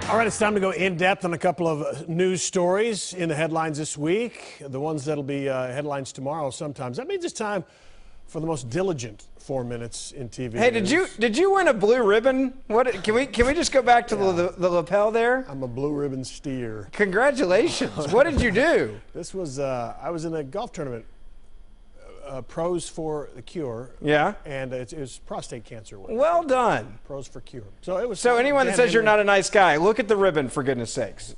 All right, it's time to go in depth on a couple of news stories in the headlines this week. The ones that'll be headlines tomorrow sometimes. That means it's time for the most diligent 4 minutes in TV. Hey, news. did you win a blue ribbon? What can we just go back to the lapel there? I'm a blue ribbon steer. Congratulations. What did you do? This was I was in a golf tournament. Pros for the cure. Yeah. And it was prostate cancer. Well done. Pros for cure. So it was. So anyone that says you're not a nice guy, look at the ribbon, for goodness sakes.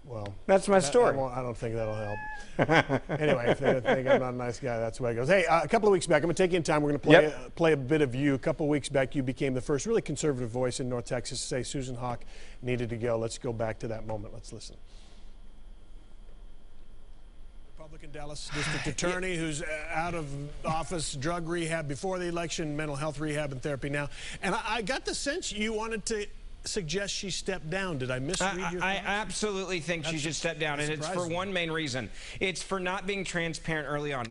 Well, that's my story. I don't think that'll help. Anyway, if they think I'm not a nice guy, that's the way it goes. Hey, a couple of weeks back, I'm going to take you in time. We're going to play a bit of you. A couple of weeks back, you became the first really conservative voice in North Texas to say Susan Hawk needed to go. Let's go back to that moment. Let's listen. Republican Dallas District Attorney who's out of office, drug rehab before the election, mental health rehab and therapy now. And I got the sense you wanted to suggest she step down. Did I misread your thoughts? I absolutely think she should step down, and it's for one main reason. It's for not being transparent early on.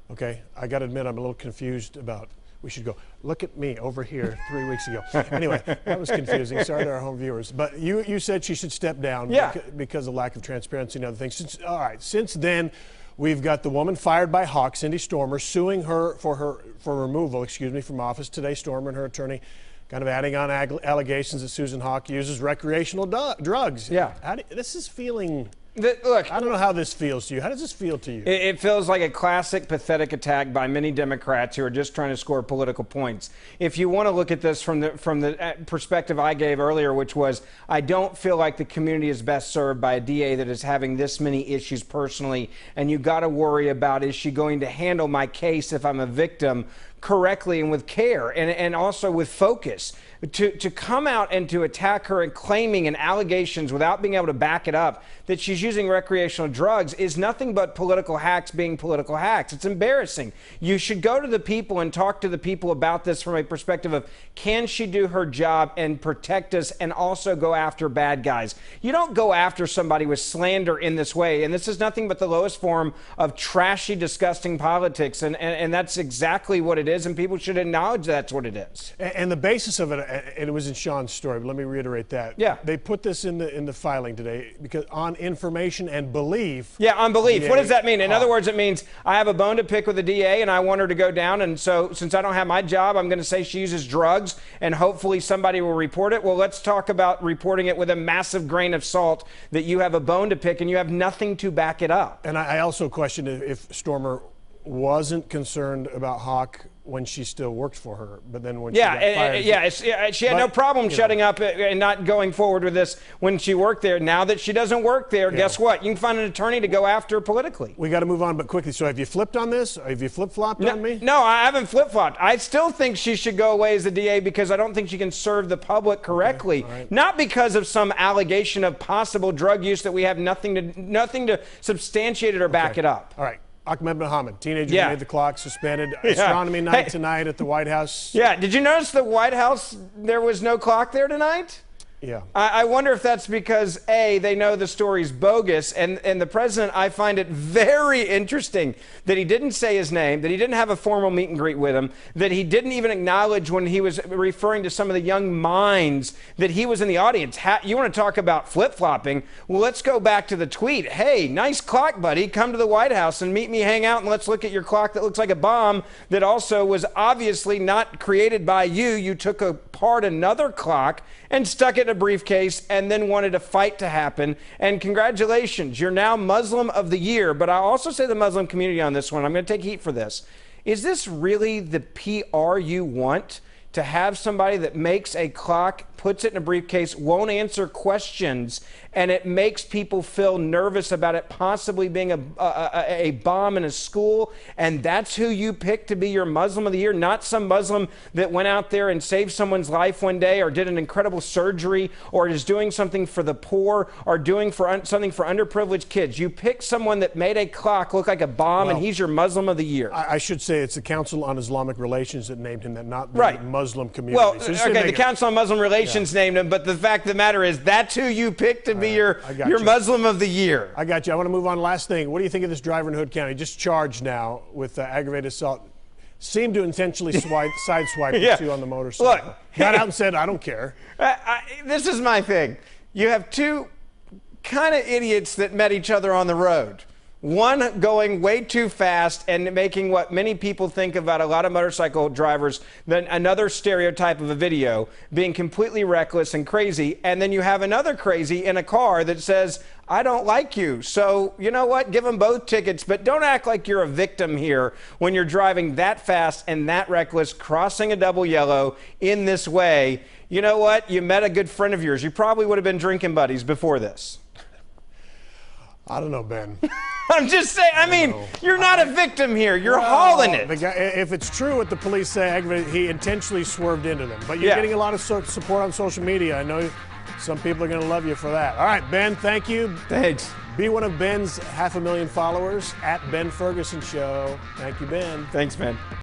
Okay, I got to admit I'm a little confused about, we should go, look at me over here 3 weeks ago. Anyway, that was confusing. Sorry to our home viewers. But you said she should step down because of lack of transparency and other things. All right, since then, we've got the woman fired by Hawk, Cindy Stormer, suing her for removal, from office today. Stormer and her attorney kind of adding on allegations that Susan Hawk uses recreational drugs. Yeah. This is feeling... Look, I don't know how this feels to you. How does this feel to you? It feels like a classic pathetic attack by many Democrats who are just trying to score political points. If you want to look at this from the perspective I gave earlier, which was I don't feel like the community is best served by a DA that is having this many issues personally, and you got to worry about, is she going to handle my case if I'm a victim correctly and with care and also with focus. To come out and to attack her and claiming and allegations without being able to back it up that she's using recreational drugs is nothing but political hacks being political hacks. It's embarrassing. You should go to the people and talk to the people about this from a perspective of, can she do her job and protect us and also go after bad guys? You don't go after somebody with slander in this way, and this is nothing but the lowest form of trashy, disgusting politics, and that's exactly what it is, and people should acknowledge that's what it is. And the basis of it, and it was in Sean's story, but let me reiterate that. Yeah. They put this in the filing today because on information and belief. Yeah, on belief. What does that mean? In Hawk. other words, it means I have a bone to pick with the DA and I want her to go down, and so since I don't have my job, I'm going to say she uses drugs and hopefully somebody will report it. Well, let's talk about reporting it with a massive grain of salt that you have a bone to pick and you have nothing to back it up. And I also question if Stormer wasn't concerned about Hawk when she still worked for her, but then when she got fired, she had no problem shutting up and not going forward with this when she worked there. Now that she doesn't work there, guess what? You can find an attorney to go after her politically. We got to move on, but quickly. So have you flipped on this? Have you flip-flopped on me? No, I haven't flip-flopped. I still think she should go away as the DA because I don't think she can serve the public correctly. Okay. Right. Not because of some allegation of possible drug use that we have nothing to substantiate it or back it up. All right. Ahmed Mohammed, teenager who made the clock, suspended. Astronomy night tonight at the White House. Yeah, did you notice the White House, there was no clock there tonight? Yeah. I wonder if that's because, A, they know the story's bogus, and the president, I find it very interesting that he didn't say his name, that he didn't have a formal meet and greet with him, that he didn't even acknowledge when he was referring to some of the young minds that he was in the audience. You want to talk about flip-flopping? Well, let's go back to the tweet. Hey, nice clock, buddy. Come to the White House and meet me, hang out, and let's look at your clock that looks like a bomb that also was obviously not created by you. You took apart another clock and stuck it in a briefcase and then wanted a fight to happen. And congratulations, you're now Muslim of the Year. But I also say the Muslim community on this one, I'm going to take heat for this. Is this really the PR you want? To have somebody that makes a clock, puts it in a briefcase, won't answer questions, and it makes people feel nervous about it possibly being a bomb in a school, and that's who you pick to be your Muslim of the Year, not some Muslim that went out there and saved someone's life one day or did an incredible surgery or is doing something for the poor or doing something for underprivileged kids. You pick someone that made a clock look like a bomb, and he's your Muslim of the Year. I should say it's the Council on Islamic Relations that named him that, not the Muslim community. Well, okay, the Council on Muslim Relations named him, but the fact of the matter is that's who you picked to be your Muslim of the Year. I got you. I want to move on. Last thing. What do you think of this driver in Hood County? Just charged now with aggravated assault. seemed to intentionally sideswipe the Yeah. two on the motorcycle. Look. Got out and said, I don't care. This is my thing. You have two kind of idiots that met each other on the road. One going way too fast and making what many people think about a lot of motorcycle drivers, then another stereotype of a video, being completely reckless and crazy. And then you have another crazy in a car that says, I don't like you. So, you know what? Give them both tickets, but don't act like you're a victim here when you're driving that fast and that reckless, crossing a double yellow in this way. You know what? You met a good friend of yours. You probably would have been drinking buddies before this. I don't know, Ben. I'm just saying, I mean, you're not a victim here. You're hauling it. The guy, if it's true what the police say, he intentionally swerved into them. But you're getting a lot of support on social media. I know some people are going to love you for that. All right, Ben, thank you. Thanks. Be one of Ben's 500,000 followers at Ben Ferguson Show. Thank you, Ben. Thanks, man.